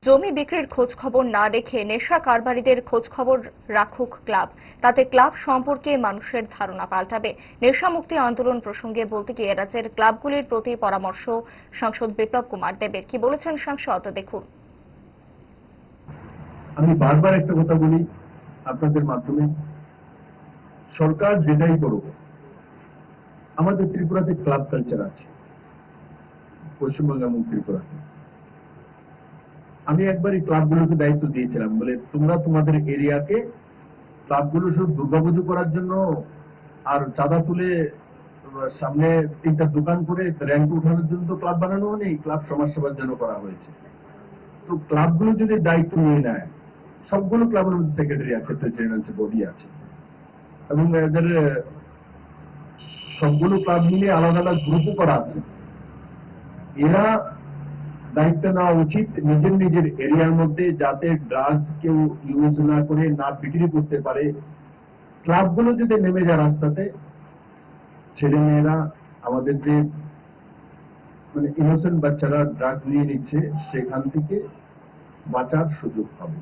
জমি বিক্রির খোঁজ খবর না রেখে নেশা কারবারিদের খোঁজ খবর রাখুক ক্লাব, তাতে ক্লাব সম্পর্কে মানুষের ধারণা পাল্টাবে। নেশা মুক্তি আন্দোলন প্রসঙ্গে বলতে গিয়ে রাজ্যের ক্লাবগুলির প্রতি পরামর্শ সাংসদ বিপ্লব কুমার দেবের। কি বলেছেন সাংসদ দেখুন। আমি বারবার একটা কথা বলি আপনাদের মাধ্যমে, সরকার যেটাই করুক, আমাদের ত্রিপুরাতে ক্লাব কালচার আছে, পশ্চিমবঙ্গ এবং ত্রিপুরাতে। আমি একবার এই ক্লাবগুলোকে দায়িত্ব দিয়েছিলাম, বলে তোমরা তোমাদের এরিয়াকে ক্লাবগুলো শুধু দুর্গাপুজো করার জন্য আর চাঁদা তুলে সামনে 3টা দোকান করে র্যাঙ্ক উঠানোর জন্য তো ক্লাব বানানো নেই, ক্লাব সমাজসেবার জন্য করা হয়েছে। তো ক্লাবগুলো যদি দায়িত্ব নিয়ে নেয়, সবগুলো ক্লাবের মধ্যে সেক্রেটারি আছে, প্রেসিডেন্ট আছে, বডি আছে, এবং এদের সবগুলো ক্লাব মিলিয়ে আলাদা আলাদা গ্রুপও করা আছে। এরা দায়িত্ব নেওয়া উচিত নিজের নিজের এরিয়ার মধ্যে, যাতে ড্রাগস কেউ ইউজ না করে, না বিক্রি করতে পারে। ক্লাবগুলো যদি নেমে যায় রাস্তাতে, ছেলে মেয়েরা, আমাদের যে ইনোসেন্ট বাচ্চারা ড্রাগস নিয়ে নিচ্ছে, সেখান থেকে বাঁচার সুযোগ পাবে।